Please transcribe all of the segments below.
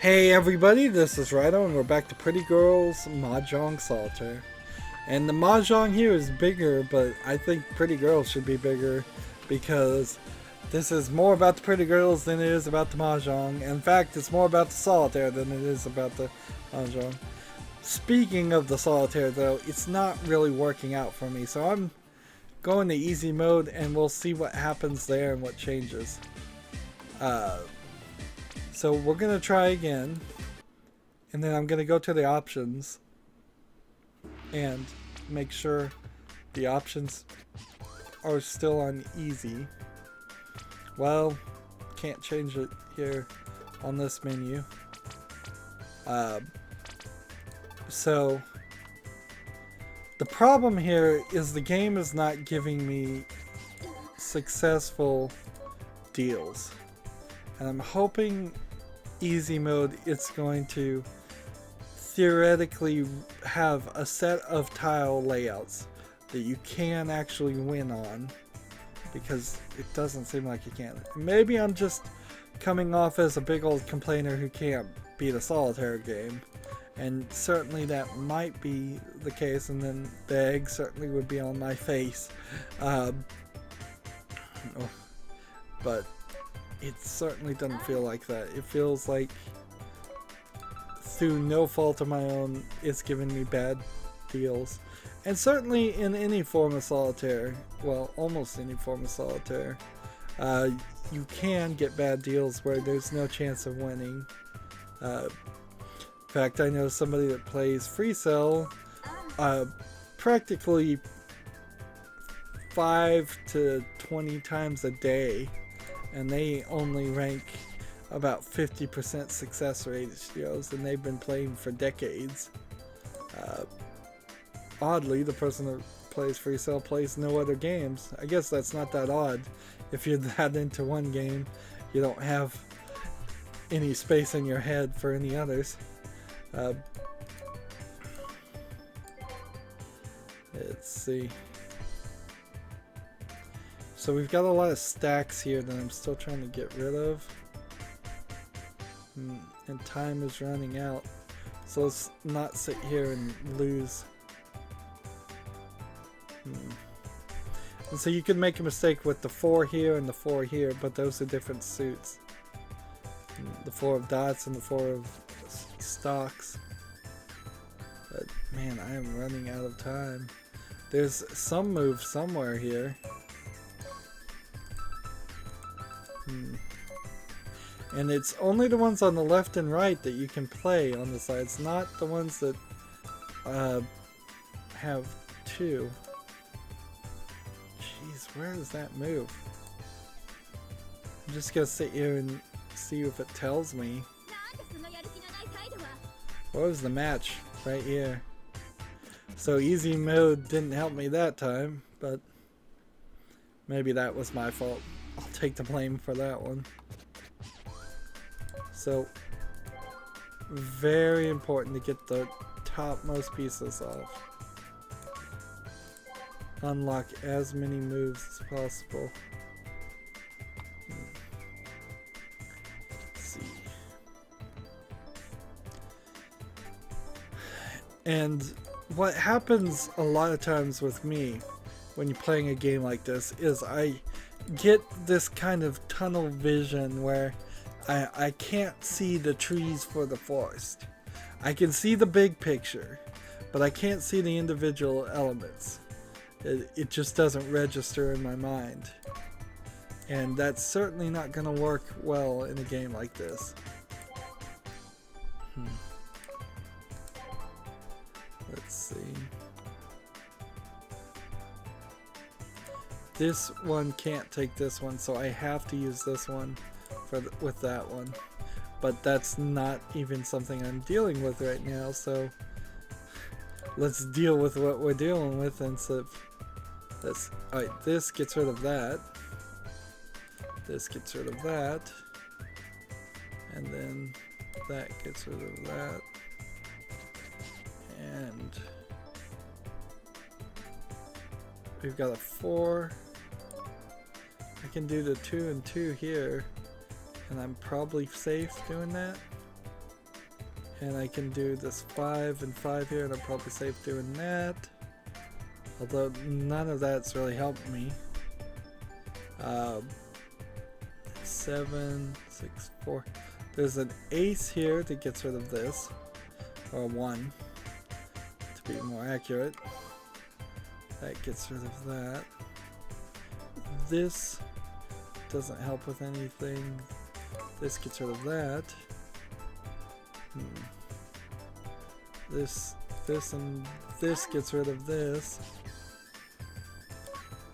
Hey everybody, this is Rydo and we're back to Pretty Girls Mahjong Solitaire. And the Mahjong here is bigger, but I think Pretty Girls should be bigger because this is more about the Pretty Girls than it is about the Mahjong. In fact, it's more about the Solitaire than it is about the Mahjong. Speaking of the Solitaire though, it's not really working out for me, so I'm going to easy mode and we'll see what happens there and what changes. Uh, So we're going to try again. And then I'm going to go to the options. And make sure the options are still on easy. Well, can't change it here on this menu. So the problem here is the game is not giving me successful deals. And I'm hoping easy mode it's going to theoretically have a set of tile layouts that you can actually win on, because it doesn't seem like you can. Maybe I'm just coming off as a big old complainer who can't beat a solitaire game, and certainly that might be the case, and then the egg certainly would be on my face. But it certainly doesn't feel like that. It feels like, through no fault of my own, it's giving me bad deals. And certainly in any form of solitaire, well, almost any form of solitaire, you can get bad deals where there's no chance of winning. In fact, I know somebody that plays free cell practically 5 to 20 times a day, and they only rank about 50% success ratios, and they've been playing for decades. Oddly, the person that plays free cell plays no other games. I guess that's not that odd. If you're that into one game, you don't have any space in your head for any others. Let's see. So we've got a lot of stacks here that I'm still trying to get rid of. And time is running out. So let's not sit here and lose. And so you can make a mistake with the 4 here and the 4 here, but those are different suits. The 4 of dots and the 4 of stocks. But man, I am running out of time. There's some move somewhere here. And it's only the ones on the left and right that you can play on the sides, not the ones that have 2. Jeez, where is that move? I'm just gonna sit here and see if it tells me. What was the match? Right here. So easy mode didn't help me that time, but maybe that was my fault. I'll take the blame for that one. So, very important to get the topmost pieces off. Unlock as many moves as possible. Let's see. And what happens a lot of times with me when you're playing a game like this is I get this kind of tunnel vision where I can't see the trees for the forest. I can see the big picture, but I can't see the individual elements. It just doesn't register in my mind. And that's certainly not going to work well in a game like this. Let's see. This one can't take this one, so I have to use this one with that one. But that's not even something I'm dealing with right now, so let's deal with what we're dealing with. And so alright, this gets rid of that. This gets rid of that. And then that gets rid of that. And we've got a 4. I can do the 2 and 2 here, and I'm probably safe doing that. And I can do this 5 and 5 here, and I'm probably safe doing that. Although none of that's really helped me. 7, 6, 4. There's an ace here that gets rid of this. Or 1, to be more accurate. That gets rid of that. This doesn't help with anything. This gets rid of that. This and this gets rid of this.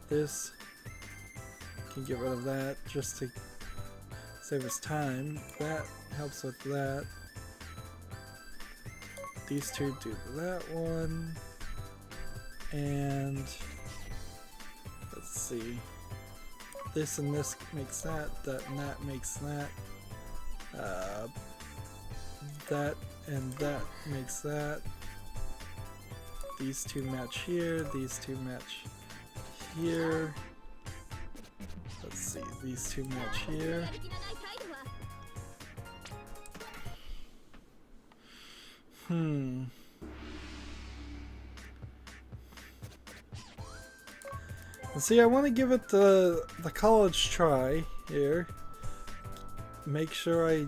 This can get rid of that just to save us time. That helps with that. These two do that one. And let's see. This and this makes that. That and that makes that. That and that makes that. These two match here. These two match here. Let's see. These two match here. And see, I want to give it the college try here. Make sure I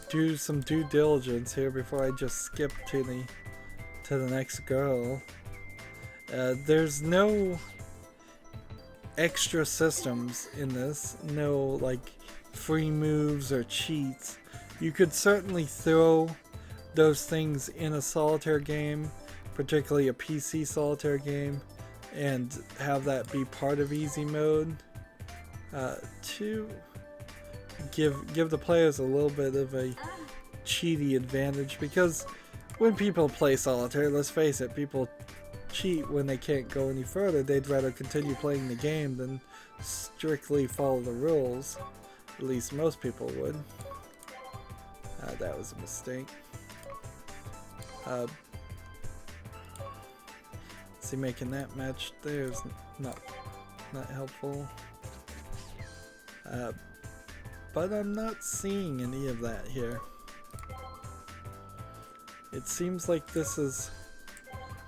do some due diligence here before I just skip to the next girl. There's no extra systems in this, no like free moves or cheats. You could certainly throw those things in a solitaire game, particularly a PC solitaire game, and have that be part of easy mode to give the players a little bit of a cheaty advantage, because when people play solitaire, let's face it, people cheat when they can't go any further. They'd rather continue playing the game than strictly follow the rules. At least most people would. That was a mistake. See, making that match there is not helpful. But I'm not seeing any of that here. It seems like this is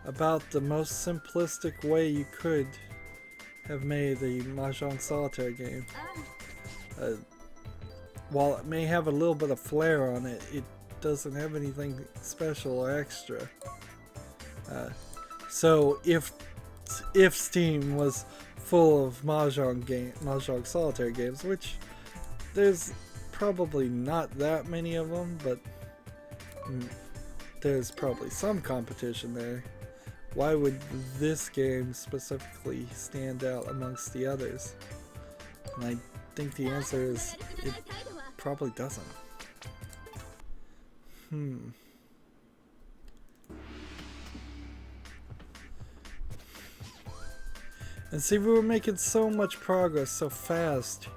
about the most simplistic way you could have made the Mahjong Solitaire game. While it may have a little bit of flair on it, it doesn't have anything special or extra. So if Steam was full of Mahjong Solitaire games, which there's probably not that many of them, but there's probably some competition there, why would this game specifically stand out amongst the others? And I think the answer is it probably doesn't. And see, we were making so much progress so fast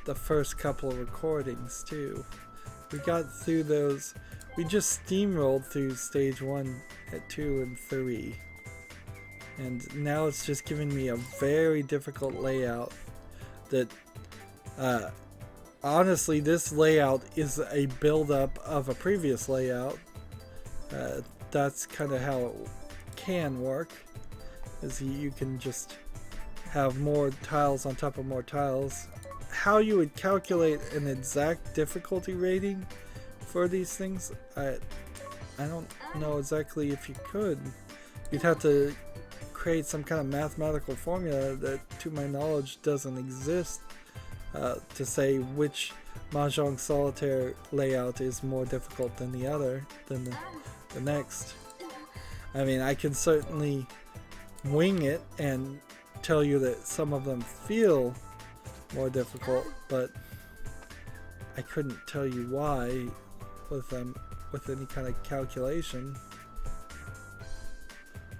the first couple of recordings too. We got through those, we just steamrolled through stage 1 at 2 and 3. And now it's just giving me a very difficult layout that, honestly, this layout is a build-up of a previous layout. That's kind of how it can work, is you can just have more tiles on top of more tiles. How you would calculate an exact difficulty rating for these things, I don't know exactly if you could. You'd have to create some kind of mathematical formula that, to my knowledge, doesn't exist to say which Mahjong Solitaire layout is more difficult than the other, than the next. I mean, I can certainly wing it and tell you that some of them feel more difficult, but I couldn't tell you why with any kind of calculation.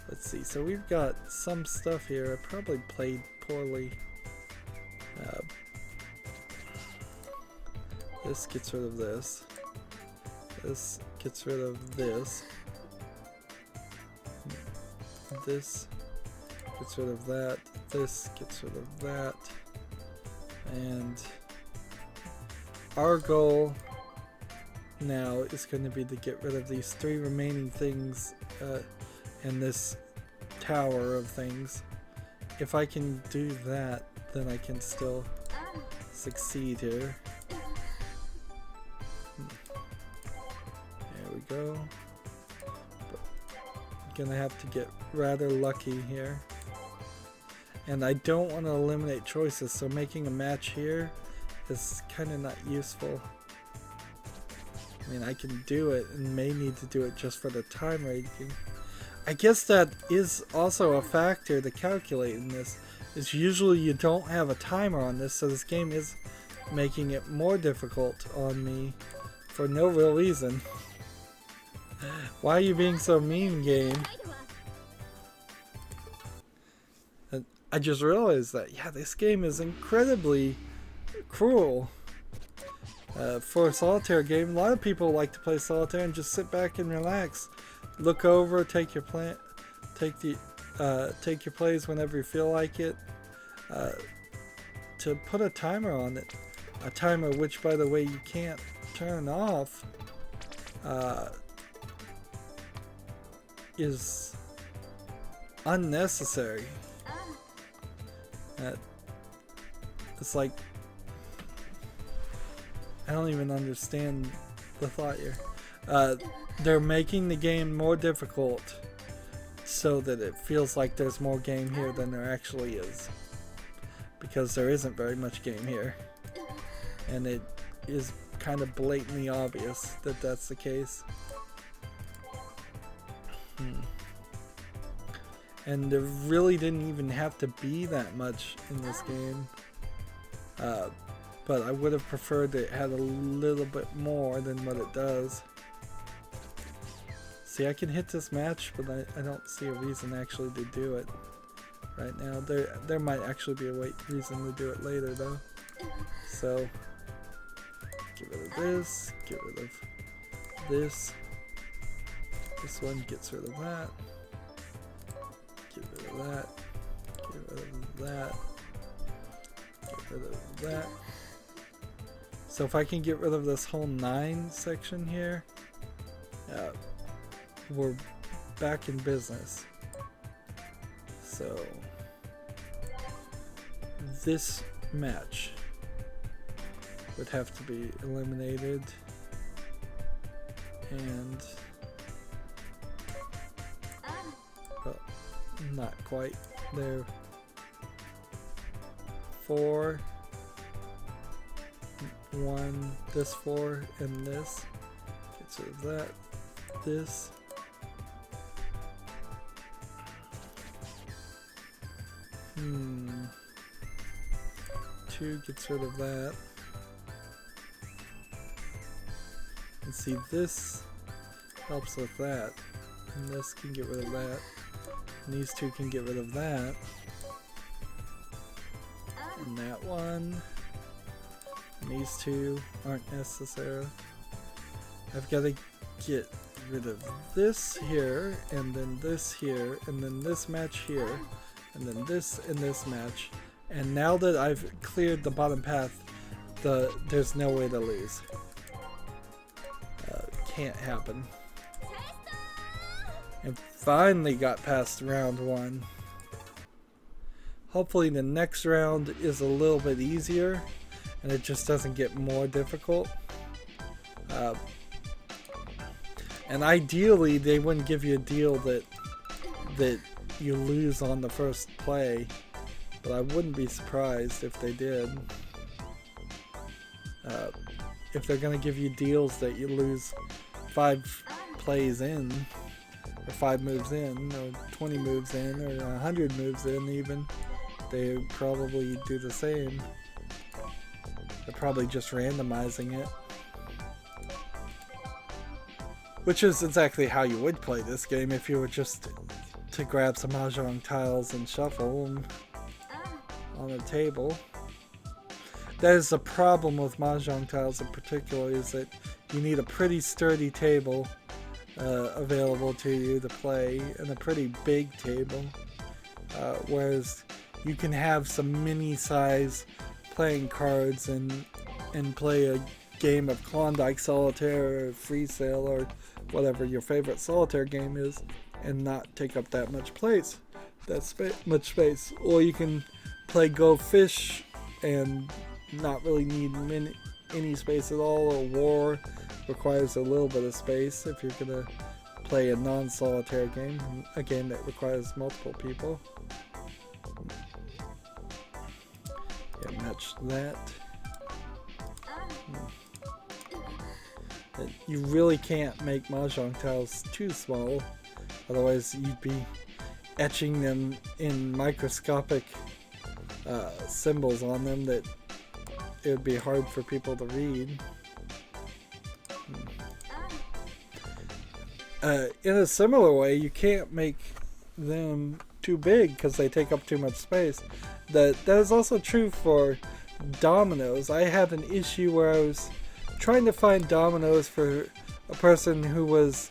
Let's see, so we've got some stuff here. I probably played poorly. This gets rid of this. This gets rid of this. This gets rid of that. This gets rid of that. And our goal now is going to be to get rid of these 3 remaining things in this tower of things. If I can do that, then I can still succeed here. There we go. But I'm gonna have to get rather lucky here. And I don't want to eliminate choices, so making a match here is kind of not useful. I mean, I can do it and may need to do it just for the time rating. I guess that is also a factor to calculate in this, is usually you don't have a timer on this, so this game is making it more difficult on me for no real reason. Why are you being so mean, game? And I just realized that, yeah, this game is incredibly cruel. For a solitaire game, a lot of people like to play solitaire and just sit back and relax. Look over, take your take your plays whenever you feel like it. To put a timer on it, a timer which, by the way, you can't turn off, is unnecessary. It's like, I don't even understand the thought here. They're making the game more difficult so that it feels like there's more game here than there actually is. Because there isn't very much game here. And it is kind of blatantly obvious that that's the case. And there really didn't even have to be that much in this game. But I would have preferred it had a little bit more than what it does. See, I can hit this match, but I don't see a reason actually to do it right now. There might actually be a reason to do it later though. So, get rid of this, get rid of this. This one gets rid of that. Get rid of that. Get rid of that. Get rid of that. So if I can get rid of this whole 9 section here, we're back in business. So this match would have to be eliminated, and well, not quite there. 4, 1, this 4, and this. Gets rid of that. This. Two gets rid of that. And see, this helps with that. And this can get rid of that. And these 2 can get rid of that. And that one. And these 2 aren't necessary. I've got to get rid of this here, and then this here, and then this match here, and then this and this match. And now that I've cleared the bottom path, there's no way to lose. Can't happen. And finally got past round 1. Hopefully the next round is a little bit easier and it just doesn't get more difficult. And ideally they wouldn't give you a deal that you lose on the first play, but I wouldn't be surprised if they did. If they're going to give you deals that you lose 5 plays in, or 5 moves in, or 20 moves in, or 100 moves in even, they probably do the same. They're probably just randomizing it. Which is exactly how you would play this game if you were just to grab some Mahjong tiles and shuffle them on a table. That is the problem with Mahjong tiles in particular, is that you need a pretty sturdy table available to you to play, and a pretty big table. Whereas you can have some mini size playing cards and play a game of Klondike Solitaire or Free Sale or whatever your favorite solitaire game is, and not take up that much place. Much space. Or you can play Go Fish and not really need any space at all. Or War requires a little bit of space if you're gonna play a non-solitaire game, a game that requires multiple people. Yeah, match that. You really can't make Mahjong tiles too small, otherwise you'd be etching them in microscopic symbols on them that it would be hard for people to read. In a similar way, you can't make them too big because they take up too much space. That is also true for dominoes. I had an issue where I was trying to find dominoes for a person who was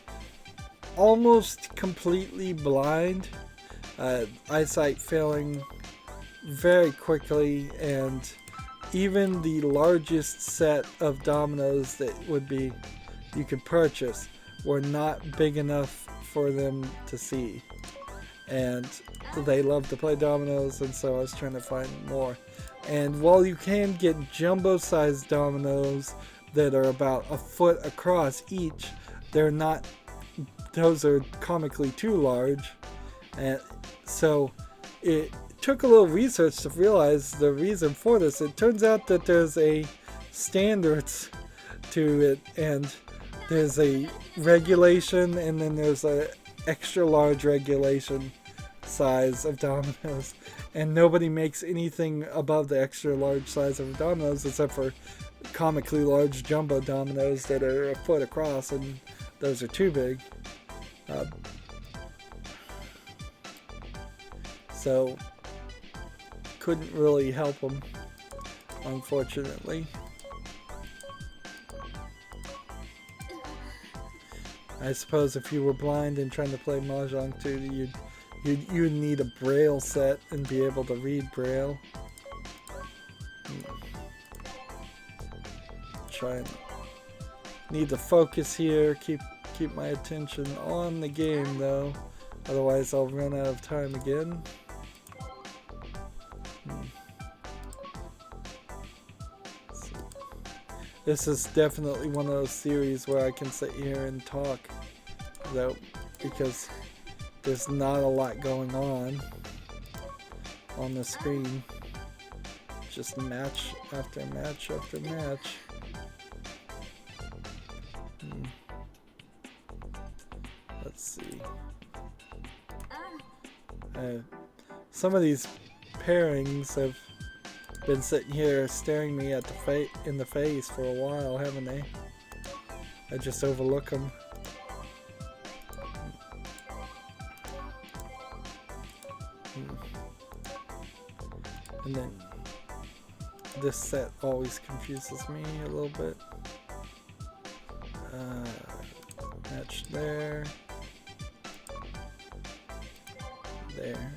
almost completely blind, eyesight failing very quickly, and even the largest set of dominoes that you could purchase were not big enough for them to see. And they love to play dominoes, and so I was trying to find more. And while you can get jumbo-sized dominoes that are about a foot across each, those are comically too large. And so it took a little research to realize the reason for this. It turns out that there's a standards to it, and there's a regulation, and then there's a extra large regulation size of dominoes, and nobody makes anything above the extra large size of dominoes except for comically large jumbo dominoes that are a foot across, and those are too big. So couldn't really help them, unfortunately. I suppose if you were blind and trying to play Mahjong too, you'd need a Braille set and be able to read Braille. Try and need to focus here. Keep my attention on the game though, otherwise I'll run out of time again. This is definitely one of those series where I can sit here and talk, though, because there's not a lot going on the screen. Just match after match after match. Let's see. Some of these pairings have been sitting here staring me at in the face for a while, haven't they? I just overlook them. And then this set always confuses me a little bit. Match there. There.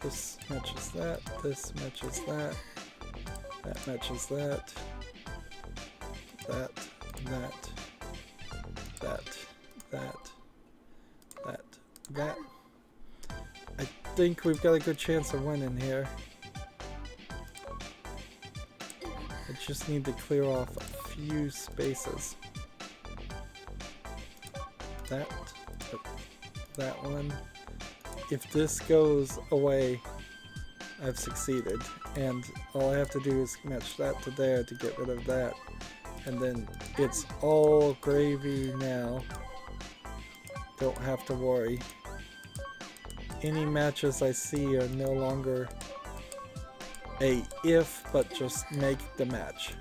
This matches that, this matches that, that matches that, that, that. I think we've got a good chance of winning here. I just need to clear off a few spaces. That one. If this goes away, I've succeeded, and all I have to do is match that to there to get rid of that, and then it's all gravy now. Don't have to worry. Any matches I see are no longer a if, but just make the match.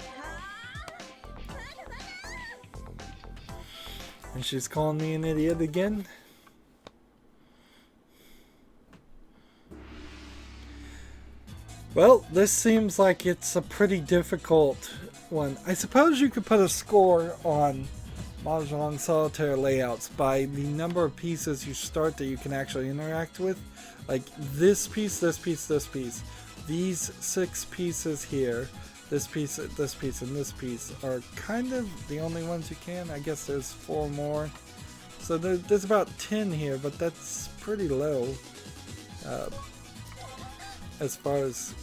And she's calling me an idiot again. Well, this seems like it's a pretty difficult one. I suppose you could put a score on Mahjong Solitaire layouts by the number of pieces you start that you can actually interact with. Like this piece, this piece, this piece. These 6 pieces here this piece, and this piece are kind of the only ones you can. I guess there's 4 more. So there's about 10 here, but that's pretty low as far as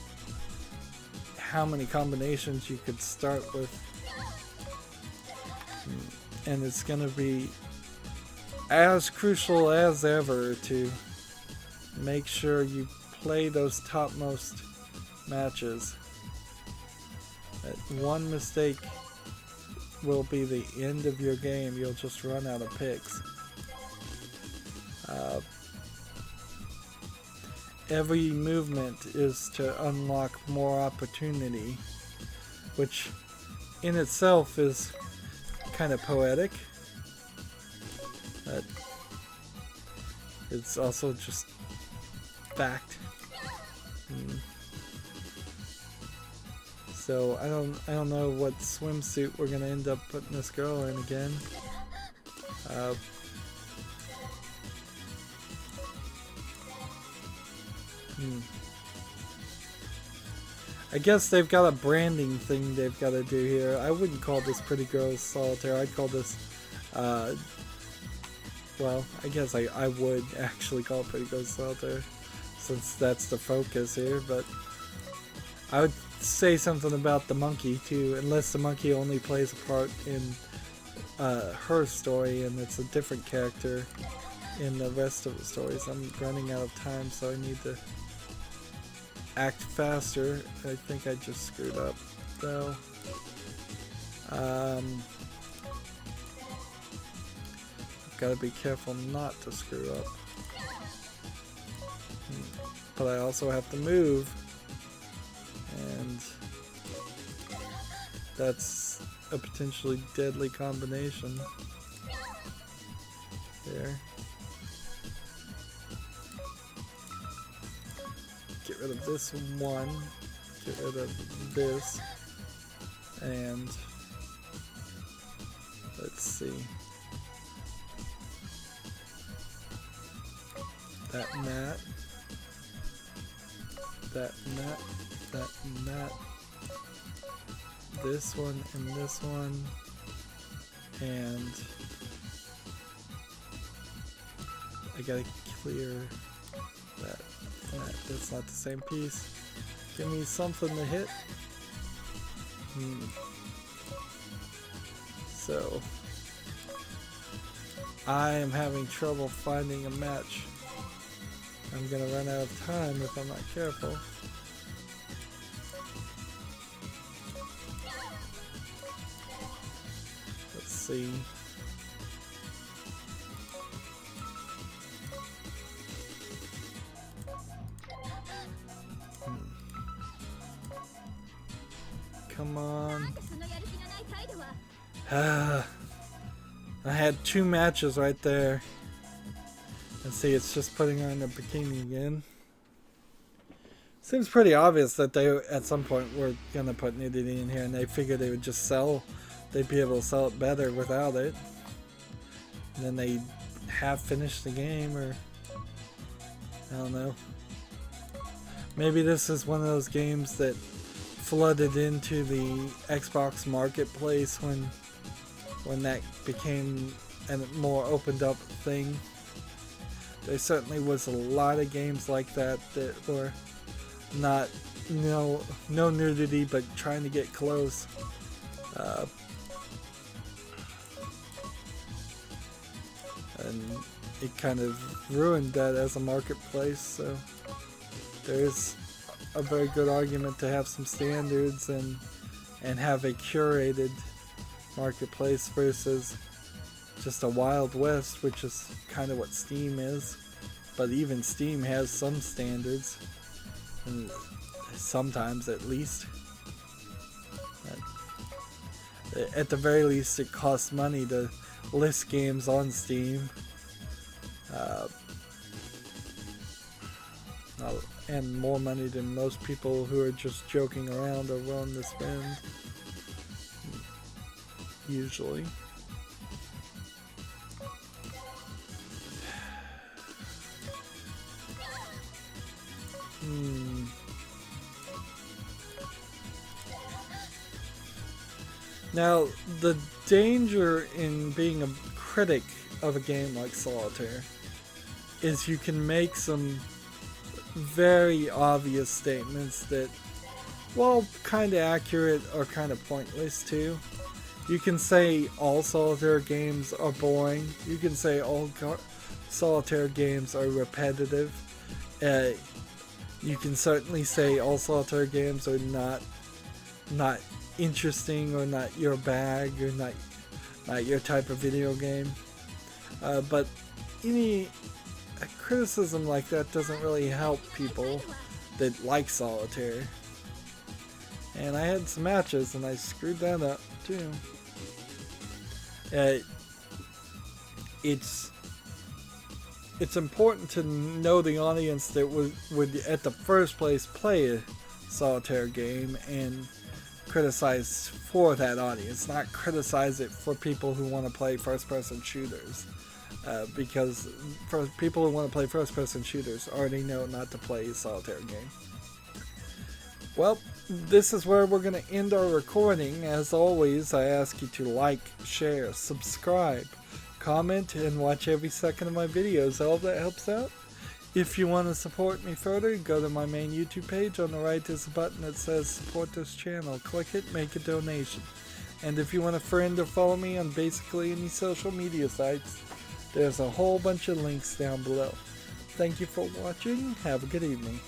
how many combinations you could start with. And it's going to be as crucial as ever to make sure you play those topmost matches. That one mistake will be the end of your game. You'll just run out of picks. Every movement is to unlock more opportunity, which in itself is kind of poetic. But it's also just fact. So I don't know what swimsuit we're gonna end up putting this girl in again. I guess they've got a branding thing they've got to do here. I wouldn't call this Pretty Girls Solitaire. I'd call this, well, I guess I would actually call it Pretty Girls Solitaire, since that's the focus here, but I would say something about the monkey too, unless the monkey only plays a part in her story and it's a different character in the rest of the stories. I'm running out of time, so I need to act faster. I think I just screwed up though. I've got to be careful not to screw up, but I also have to move, and that's a potentially deadly combination there. Get rid of this one, get rid of this, and let's see, that mat, that mat, that mat, this one and this one, and I gotta clear that. That's not the same piece. Give me something to hit. So I am having trouble finding a match. I'm gonna run out of time if I'm not careful. Let's see. Come on. I had 2 matches right there. And see, it's just putting her in a bikini again. Seems pretty obvious that they at some point were gonna put nudity in here, and they figured they would just they'd be able to sell it better without it. And then they have finished the game, or I don't know. Maybe this is one of those games that flooded into the Xbox marketplace when that became a more opened up thing. There certainly was a lot of games like that that were not no nudity, but trying to get close. And it kind of ruined that as a marketplace. So there's a very good argument to have some standards and have a curated marketplace versus just a Wild West, which is kind of what Steam is. But even Steam has some standards, and sometimes at least. At the very least, it costs money to list games on Steam. And more money than most people who are just joking around are willing to spend, usually. Now, the danger in being a critic of a game like Solitaire is you can make some very obvious statements that, while kind of accurate, are kind of pointless too. You can say all Solitaire games are boring. You can say all Solitaire games are repetitive. You can certainly say all Solitaire games are not interesting, or not your bag, or not your type of video game. But any criticism like that doesn't really help people that like Solitaire. And I had some matches and I screwed that up too. It's important to know the audience that would at the first place play a Solitaire game and criticize for that audience, not criticize it for people who want to play first-person shooters. Because for people who want to play first-person shooters already know not to play a Solitaire game. Well, this is where we're going to end our recording. As always, I ask you to like, share, subscribe, comment, and watch every second of my videos. All that helps out. If you want to support me further, go to my main YouTube page. On the right is a button that says support this channel. Click it, make a donation. And if you want to friend or follow me on basically any social media sites, there's a whole bunch of links down below. Thank you for watching. Have a good evening.